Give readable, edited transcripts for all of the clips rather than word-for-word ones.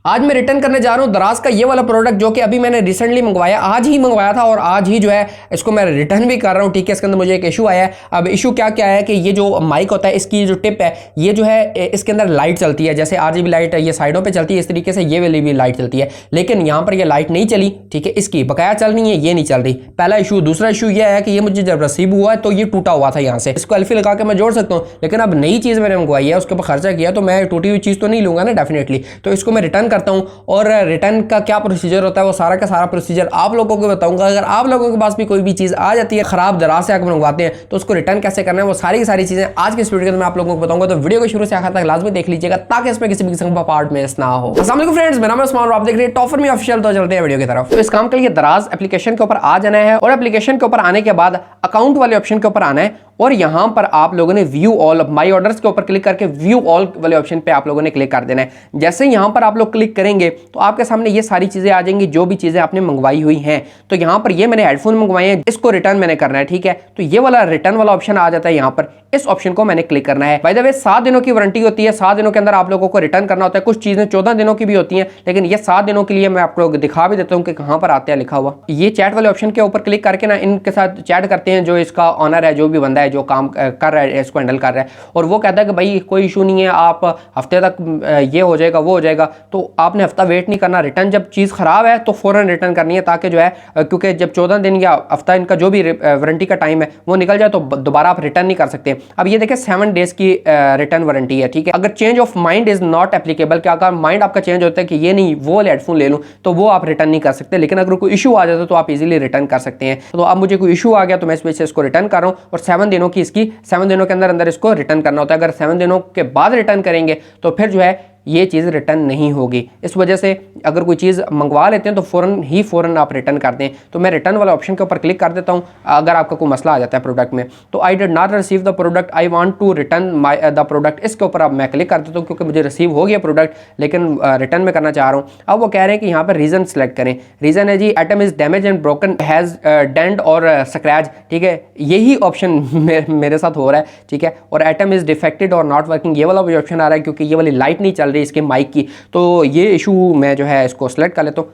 आज मैं रिटर्न करने जा रहा हूँ दराज का ये वाला प्रोडक्ट जो कि अभी मैंने रिसेंटली मंगवाया, आज ही मंगवाया था और आज ही जो है इसको मैं रिटर्न भी कर रहा हूँ। ठीक है, इसके अंदर मुझे एक इशू आया है। अब इशू क्या क्या है कि ये जो माइक होता है इसकी जो टिप है ये जो है इसके अंदर लाइट चलती है, जैसे RGB लाइट ये साइडों पर चलती है, इस तरीके से ये वाली भी लाइट चलती है, लेकिन यहाँ पर ये लाइट नहीं चली। ठीक है, इसकी बकाया चल रही है, ये नहीं चल रही, पहला इशू। दूसरा इशू ये है कि ये मुझे जब रिसीव हुआ है तो ये टूटा हुआ था, यहाँ से इसको एल्फी लगा के मैं जोड़ सकता हूँ, लेकिन अब नई चीज़ मैंने मंगवाई है उसके ऊपर खर्चा किया तो मैं टूटी हुई चीज़ तो नहीं लूंगा ना डेफिनेटली। तो इसको मैं रिटर्न करता हूँ और रिटर्न का क्या प्रोसीजर होता है वो सारा का सारा प्रोसीजर आप लोगों को बताऊंगा। अगर आप लोगों के पास भी कोई भी चीज़ आ जाती है खराब दराज से आकर मंगवाते हैं तो उसको रिटर्न कैसे करना है वो सारी की सारी चीज़ें आज के इस वीडियो में आप लोगों को बताऊंगा। तो वीडियो को शुरू से आखिर तक लाजमी देख लीजिएगा ताकि इसमें किसी भी किस्म का पार्ट मिस ना हो। अस्सलाम वालेकुम फ्रेंड्स, मेरा नाम है उस्मान और आप देख रहे हैं टॉप फॉर मी ऑफिशियल। तो चलते हैं वीडियो की तरफ। तो इस काम के लिए दराज एप्लीकेशन के ऊपर आ जाना है और एप्लीकेशन के ऊपर आने के बाद अकाउंट वाले ऑप्शन के ऊपर आना है और यहां पर आप लोगों ने व्यू ऑल माई ऑर्डर्स के ऊपर क्लिक करके व्यू ऑल वाले ऑप्शन पे आप लोगों ने क्लिक कर देना है। जैसे ही यहां पर आप लोग क्लिक करेंगे तो आपके सामने ये सारी चीजें आ जाएंगी जो भी चीजें आपने मंगवाई हुई हैं। तो यहां पर ये मैंने हेडफोन मंगवाए हैं, इसको रिटर्न मैंने करना है। ठीक है, तो ये वाला रिटर्न वाला ऑप्शन आ जाता है, यहां पर इस ऑप्शन को मैंने क्लिक करना है। बाय द वे 7 दिनों की वारंटी होती है, 7 दिनों के अंदर आप लोगों को रिटर्न करना होता है। कुछ चीजें 14 दिनों की भी होती हैं, लेकिन ये 7 दिनों के लिए मैं आप लोग दिखा भी देता हूं कि कहां पर आते हैं लिखा हुआ। ये चैट वाले ऑप्शन के ऊपर क्लिक करके ना इनके साथ चैट करते हैं, जो इसका ऑनर है, जो भी बंदा है जो काम कर रहा है, इसको हैंडल कर रहा है, और वो कहता है कि भाई कोई इशू नहीं है, आप हफ्ते तक ये हो जाएगा वो हो जाएगा। तो आपने हफ्ता वेट नहीं करना, रिटर्न जब चीज़ खराब है तो फौरन रिटर्न करनी है, ताकि जो है क्योंकि जब 14 दिन या हफ्ता इनका जो भी वारंटी का टाइम है वो निकल जाए तो दोबारा आप रिटर्न नहीं कर सकते। अब ये देखें 7 डेज की रिटर्न वारंटी है। ठीक है, अगर change of mind is not applicable, क्या अगर माइंड आपका चेंज होता है कि ये नहीं वो वाले हेडफोन ले लूँ तो वो आप रिटर्न नहीं कर सकते, लेकिन अगर कोई इशू आ जाता है तो आप इजीली रिटर्न कर सकते हैं। तो अब मुझे कोई इशू आ गया तो मैं इस वजह से इसको रिटर्न कर रहा हूँ और 7 दिनों की इसकी 7 दिनों के अंदर इसको रिटर्न करना होता है। अगर 7 दिनों के बाद रिटर्न करेंगे तो फिर जो है ये चीज़ रिटर्न नहीं होगी। इस वजह से अगर कोई चीज़ मंगवा लेते हैं तो फ़ौरन आप रिटर्न कर दें। तो मैं रिटर्न वाला ऑप्शन के ऊपर क्लिक कर देता हूँ अगर आपका कोई मसला आ जाता है प्रोडक्ट में। तो I did not receive the product, I want to return the product, इसके ऊपर अब मैं क्लिक कर देता हूँ क्योंकि मुझे रिसीव हो गया प्रोडक्ट लेकिन रिटर्न में करना चाह रहा हूँ। अब वो कह रहे हैं कि यहाँ पर रीज़न सेलेक्ट करें। रीज़न है जी item is damage and broken, has dent और स्क्रैच। ठीक है, यही ऑप्शन मेरे साथ हो रहा है। ठीक है, और आइटम इज़ डिफेक्टेड और नॉट वर्किंग, ये वाला भी ऑप्शन आ रहा है क्योंकि ये वाली लाइट नहीं चल रही इसके माइक की। तो ये इशू मैं जो है इसको सेलेक्ट कर लेता हूं।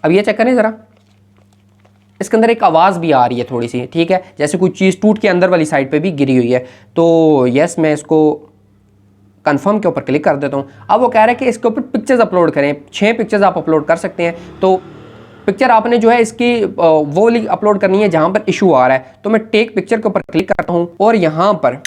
अब ये चेक करें जरा, इसके अंदर एक आवाज़ भी आ रही है थोड़ी सी। ठीक है, जैसे कोई चीज़ टूट के अंदर वाली साइड पे भी गिरी हुई है। तो यस, मैं इसको कंफर्म के ऊपर क्लिक कर देता हूं। अब वो कह रहा है कि इसके ऊपर पिक्चर्स अपलोड करें, 6 पिक्चर्स आप अपलोड कर सकते हैं। तो पिक्चर आपने जो है इसकी वो वाली अपलोड करनी है जहां पर इशू आ रहा है। तो मैं टेक पिक्चर के ऊपर क्लिक करता हूं और यहां पर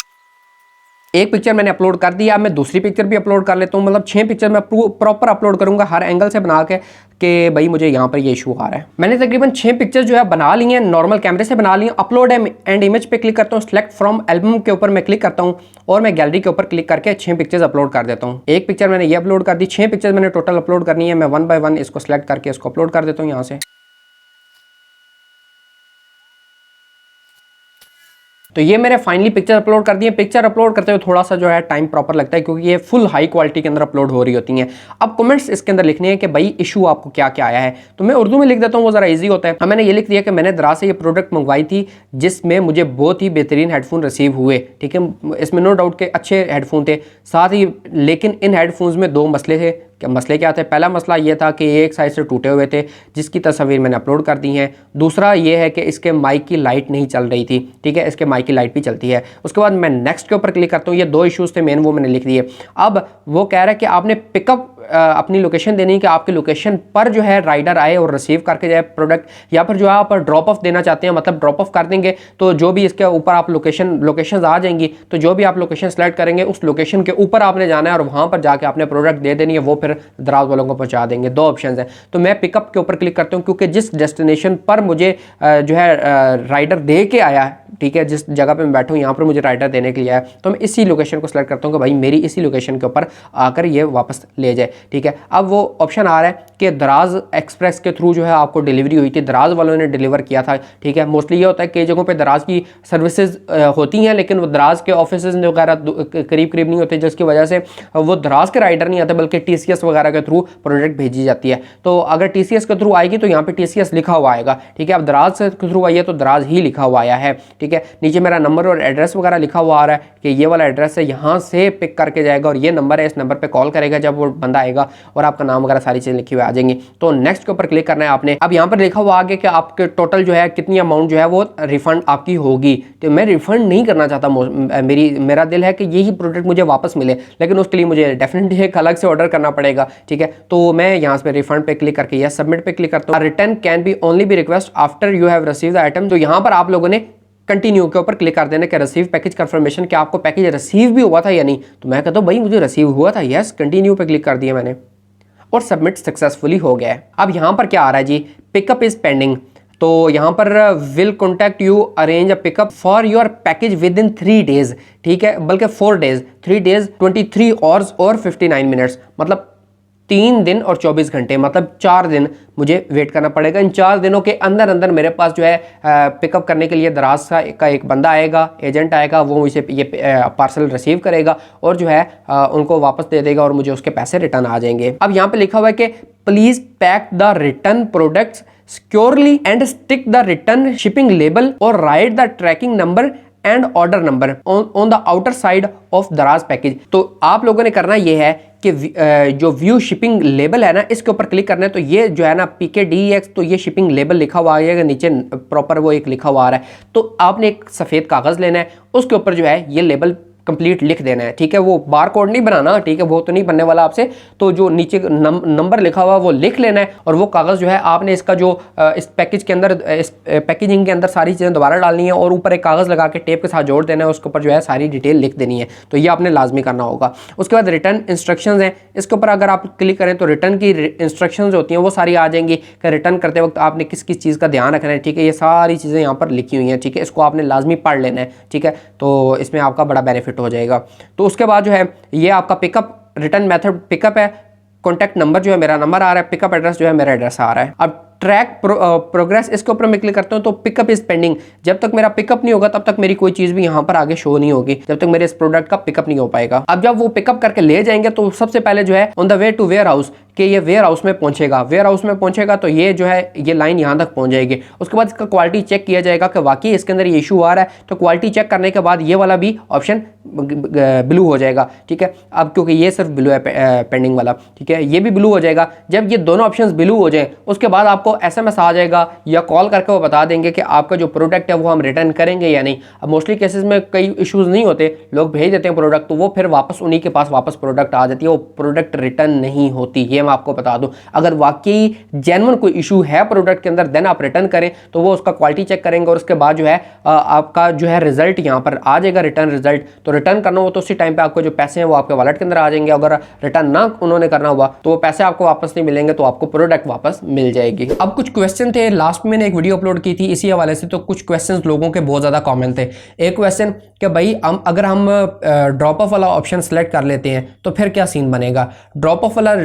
एक पिक्चर मैंने अपलोड कर दिया। अब मैं दूसरी पिक्चर भी अपलोड कर लेता हूँ, मतलब 6 पिक्चर मैं प्रॉपर अपलोड करूंगा हर एंगल से बना के कि भाई मुझे यहाँ पर ये इशू आ रहा है। मैंने तकरीबन 6 पिक्चर जो है बना ली हैं, नॉर्मल कैमरे से बना ली हैं। अपलोड एंड इमेज पे क्लिक करता हूँ, सेलेक्ट फ्रॉम एल्बम के ऊपर मैं क्लिक करता हूँ और मैं गैलरी के ऊपर क्लिक करके 6 पिक्चर्स अपलोड कर देता हूँ। एक पिक्चर मैंने ये अपलोड कर दी, 6 पिक्चर मैंने टोटल अपलोड करनी है। मैं 1 बाय 1 इसको सेलेक्ट करके इसको अपलोड कर देता हूँ यहाँ से। तो ये मैंने फाइनली पिक्चर अपलोड कर दिए। पिक्चर अपलोड करते हुए थोड़ा सा जो है टाइम प्रॉपर लगता है क्योंकि ये फुल हाई क्वालिटी के अंदर अपलोड हो रही होती हैं। अब कमेंट्स इसके अंदर लिखने हैं कि भाई इशू आपको क्या क्या आया है, तो मैं उर्दू में लिख देता हूँ, वो ज़रा इजी होता है। अब मैंने ये लिख दिया कि मैंने दराज से ये प्रोडक्ट मंगवाई थी जिसमें मुझे बहुत ही बेहतरीन हेडफोन रिसीव हुए। ठीक है, इसमें नो डाउट के अच्छे हेडफोन थे साथ ही, लेकिन इन हेडफोन्स में 2 मसले थे। मसले क्या थे? पहला मसला ये था कि एक साइड से टूटे हुए थे जिसकी तस्वीर मैंने अपलोड कर दी हैं। दूसरा ये है कि इसके माइक की लाइट नहीं चल रही थी। ठीक है, इसके माइक की लाइट भी चलती है। उसके बाद मैं नेक्स्ट के ऊपर क्लिक करता हूँ। ये 2 इश्यूज़ थे मेन, वो मैंने लिख दिए। अब वो कह रहा है कि आपने पिकअप अपनी लोकेशन देनी है कि आपकी लोकेशन पर जो है राइडर आए और रिसीव करके जाए प्रोडक्ट, या फिर जो है आप ड्रॉप ऑफ देना चाहते हैं, मतलब ड्रॉप ऑफ कर देंगे तो जो भी इसके ऊपर आप लोकेशन आ जाएंगी, तो जो भी आप लोकेशन सेलेक्ट करेंगे उस लोकेशन के ऊपर आपने जाना है और वहाँ पर जाके आपने प्रोडक्ट दे देनी है, वो फिर दराज वालों को पहुँचा देंगे। 2 ऑप्शन हैं। तो मैं पिकअप के ऊपर क्लिक करता हूँ क्योंकि जिस डेस्टिनेशन पर मुझे जो है राइडर दे के आया है, ठीक है, जिस जगह पे मैं बैठूँ यहाँ पर मुझे राइडर देने के लिए आया, तो मैं इसी लोकेशन को सेलेक्ट करता हूँ कि भाई मेरी इसी लोकेशन के ऊपर आकर ये वापस ले जाए। ठीक है, अब वो ऑप्शन आ रहा है कि दराज एक्सप्रेस के थ्रू जो है आपको डिलीवरी हुई थी, दराज वालों ने डिलीवर किया था। ठीक है, मोस्टली ये होता है कई जगहों पे दराज की सर्विसेज होती हैं लेकिन वो दराज के ऑफिस वगैरह करीब करीब नहीं होते, जिसकी वजह से वो दराज के राइडर नहीं आते बल्कि TCS वगैरह के थ्रू प्रोडक्ट भेजी जाती है। तो अगर TCS के थ्रू आएगी तो यहाँ पे TCS लिखा हुआ आएगा। ठीक है, अब दराज के थ्रू आई है तो दराज ही लिखा हुआ आया है। ठीक है। नीचे मेरा नंबर और एड्रेस वगैरह लिखा हुआ आ रहा है कि ये वाला एड्रेस है, यहाँ से पिक करके जाएगा और ये नंबर है, इस नंबर पर कॉल करेगा जब वो बंदा आएगा और आपका नाम वगैरह सारी चीज़ें लिखी हुई आ जाएंगी। तो नेक्स्ट के ऊपर क्लिक करना है आपने। अब यहाँ पर लिखा हुआ आगे कि आपके टोटल जो है कितनी अमाउंट जो है वो रिफंड आपकी होगी। तो मैं रिफंड नहीं करना चाहता, मेरा दिल है कि यही प्रोडक्ट मुझे वापस मिले, लेकिन उसके लिए मुझे डेफिनेटली एक अलग से ऑर्डर करना पड़ेगा, ठीक है। तो मैं यहाँ पे रिफंड पे क्लिक करके या सबमिट पे क्लिक करता हूँ। Return can be only be request after you have receive the item. तो यहाँ पर आप लोगों ने कंटिन्यू के ऊपर क्लिक कर देना कि रिसीव पैकेज कंफर्मेशन, कि आपको पैकेज रिसीव भी हुआ था या नहीं। तो मैं कहता हूँ भाई मुझे रिसीव हुआ था, यस, कंटिन्यू पे क्लिक कर दिया मैंने और सबमिट सक्सेसफुली हो गया है। अब यहाँ पर क्या आ रहा है जी, पिकअप इज पेंडिंग। तो यहाँ पर will contact you arrange a pickup for your package with in 3 days, ठीक है, बल्कि 4 days, 3 days 23 hours और 59 minutes, मतलब 3 दिन और 24 घंटे, मतलब 4 दिन मुझे वेट करना पड़ेगा। इन 4 दिनों के अंदर अंदर मेरे पास जो है पिकअप करने के लिए दराज का एक बंदा आएगा, एजेंट आएगा, वो मुझे ये पार्सल रिसीव करेगा और जो है उनको वापस दे देगा और मुझे उसके पैसे रिटर्न आ जाएंगे। अब यहाँ पे लिखा हुआ है कि please pack the return products securely and stick the return shipping label or write the tracking number and order number on the outer side of दराज पैकेज। तो आप लोगों ने करना ये है कि जो व्यू शिपिंग लेबल है ना, इसके ऊपर क्लिक करना है। तो ये जो है ना PKDEX, तो ये शिपिंग लेबल लिखा हुआ आएगा, नीचे प्रॉपर वो एक लिखा हुआ आ रहा है। तो आपने एक सफ़ेद कागज़ लेना है, उसके ऊपर जो है ये लेबल कंप्लीट लिख देना है, ठीक है। वो बार कोड नहीं बनाना, ठीक है, वो तो नहीं बनने वाला आपसे। तो जो नीचे नंबर लिखा हुआ वो लिख लेना है और वो कागज़ जो है आपने इसका जो इस पैकेज के अंदर, इस पैकेजिंग के अंदर सारी चीज़ें दोबारा डालनी है और ऊपर एक कागज़ लगा के टेप के साथ जोड़ देना है, उसके ऊपर जो है सारी डिटेल लिख देनी है। तो ये आपने लाजमी करना होगा। उसके बाद रिटर्न इंस्ट्रक्शंस हैं, इसके ऊपर अगर आप क्लिक करें तो रिटर्न की इंस्ट्रक्शंस होती हैं वो सारी आ जाएंगी कि रिटर्न करते वक्त आपने किस किस चीज़ का ध्यान रखना है, ठीक है। ये सारी चीज़ें यहाँ पर लिखी हुई हैं, ठीक है। इसको आपने लाजमी पढ़ लेना है, ठीक है। तो इसमें आपका बड़ा बेनिफिट हो जाएगा। तो उसके बाद जो है ये आपका पिकअप रिटर्न मेथड पिकअप है, कॉन्टैक्ट नंबर जो है मेरा नंबर आ रहा है, पिकअप एड्रेस जो है मेरा एड्रेस आ रहा है। अब ट्रैक प्रोग्रेस, इसके ऊपर मैं क्लिक करता हूँ तो पिकअप इज पेंडिंग। जब तक मेरा पिकअप नहीं होगा तब तक मेरी कोई चीज़ भी यहाँ पर आगे शो नहीं होगी, जब तक मेरे इस प्रोडक्ट का पिकअप नहीं हो पाएगा। अब जब वो पिकअप करके ले जाएंगे तो सबसे पहले जो है on the way to warehouse, कि ये वेयर हाउस में पहुंचेगा। वेयर हाउस में पहुंचेगा तो ये जो है ये लाइन यहाँ तक पहुंच जाएगी। उसके बाद इसका क्वालिटी चेक किया जाएगा कि वाकई इसके अंदर ये इशू आ रहा है। तो क्वालिटी चेक करने के बाद ये वाला भी ऑप्शन ब्लू हो जाएगा, ठीक है। अब क्योंकि ये सिर्फ ब्लू है पेंडिंग वाला, ठीक है, ये भी ब्लू हो जाएगा। जब ये दोनों ऑप्शंस ब्लू हो जाए उसके बाद आपको SMS आ जाएगा या कॉल करके वो बता देंगे कि आपका जो प्रोडक्ट है वो हम रिटर्न करेंगे या नहीं। अब मोस्टली केसेस में कई इश्यूज नहीं होते, लोग भेज देते हैं प्रोडक्ट, तो वो फिर वापस उन्हीं के पास वापस प्रोडक्ट आ जाती है, वो प्रोडक्ट रिटर्न नहीं होती। ये मैं आपको बता दूं, अगर वाकई जेन्युइन कोई इशू है प्रोडक्ट के अंदर देन आप रिटर्न करें तो वो उसका क्वालिटी चेक करेंगे और उसके बाद जो है आपका जो है रिजल्ट यहाँ पर आ जाएगा, रिटर्न रिजल्ट। तो रिटर्न करना हो तो उसी टाइम पे आपको जो पैसे हैं वो आपके वॉलेट के अंदर आ जाएंगे। अगर रिटर्न ना उन्होंने करना हुआ तो वो पैसे आपको वापस नहीं मिलेंगे, तो आपको प्रोडक्ट वापस मिल जाएगी। अब कुछ क्वेश्चन थे, लास्ट में मैंने एक वीडियो अपलोड की थी इसी हवाले से, तो कुछ क्वेश्चन लोगों के बहुत ज़्यादा कॉमन थे। एक क्वेश्चन कि भाई अगर हम ड्रॉप ऑफ वाला ऑप्शन सेलेक्ट कर लेते हैं तो फिर क्या सीन बनेगा। ड्रॉप ऑफ वाला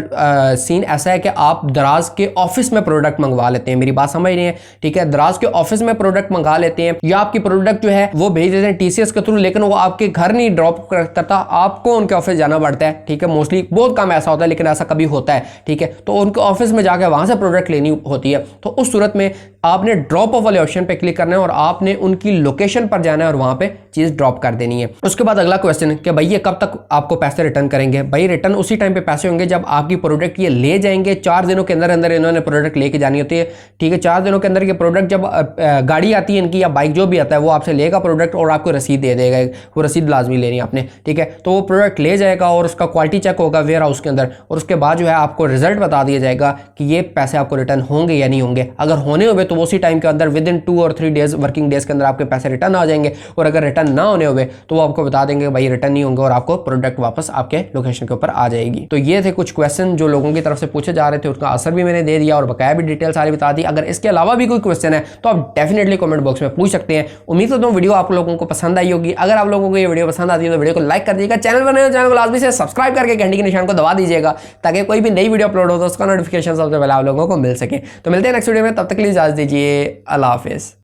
सीन ऐसा है कि आप दराज के ऑफिस में प्रोडक्ट मंगवा लेते हैं, मेरी बात समझ रहे हैं, ठीक है। दराज के ऑफिस में प्रोडक्ट मंगा लेते हैं या आपकी प्रोडक्ट जो है वो भेज देते हैं TCS के थ्रू, लेकिन वो आपके घर नहीं ड्रॉप करता, आपको उनके ऑफिस जाना पड़ता है, ठीक है। मोस्टली बहुत कम ऐसा होता है लेकिन ऐसा कभी होता है, ठीक है। तो उनके ऑफिस में जाकर वहां से प्रोडक्ट लेनी होती है। तो उस सूरत में आपने ड्रॉप ऑफ वाले ऑप्शन पे क्लिक करना है और आपने उनकी लोकेशन पर जाना है और वहां पे चीज ड्रॉप कर देनी है। उसके बाद अगला क्वेश्चन कि भाई ये कब तक आपको पैसे रिटर्न करेंगे। भाई रिटर्न उसी टाइम पे पैसे होंगे जब आपकी प्रोडक्ट ये ले जाएंगे। 4 दिनों के अंदर अंदर इन्होंने प्रोडक्ट लेके जानी होती है, ठीक है। 4 दिनों के अंदर ये प्रोडक्ट जब गाड़ी आती है इनकी या बाइक जो भी आता है वो आपसे लेगा प्रोडक्ट और आपको रसीद दे देगा, वो रसीद लाजमी लेनी है आपने, ठीक है। तो वो प्रोडक्ट ले जाएगा और उसका क्वालिटी चेक होगा वेयर हाउस के अंदर और उसके बाद जो है आपको रिजल्ट बता दिया जाएगा कि ये पैसे आपको रिटर्न होंगे या नहीं होंगे। अगर होने हुए तो उसी टाइम के अंदर विद इन 2 और 3 डेज वर्किंग डेज के अंदर आपके पैसे रिटर्न आ जाएंगे, और अगर रिटर्न ना होने हुए तो वो आपको बता देंगे भाई रिटर्न नहीं होंगे और आपको प्रोडक्ट वापस आपके लोकेशन के ऊपर आ जाएगी। तो ये थे कुछ क्वेश्चन जो लोगों की तरफ से पूछे जा रहे थे, उसका आंसर भी मैंने दे दिया और बकाया भी डिटेल सारी बता दी। अगर इसके अलावा भी कोई क्वेश्चन है तो आप डेफिनेटली कमेंट बॉक्स में पूछ सकते हैं। उम्मीद करता हूं वीडियो आप लोगों को पसंद आई होगी। अगर आप लोगों को ये वीडियो पसंद आती है तो वीडियो को लाइक कर दीजिएगा, चैनल बने हो चैनल को लाजमी से सब्सक्राइब करके घंटी के निशान को दबा दीजिएगा ताकि कोई भी नई वीडियो अपलोड हो तो उसका नोटिफिकेशन सबसे पहले आप लोगों को मिल सके। तो मिलते हैं नेक्स्ट वीडियो में, तब तक के लिए इजाजत दीजिए, अल्लाह हाफिज़।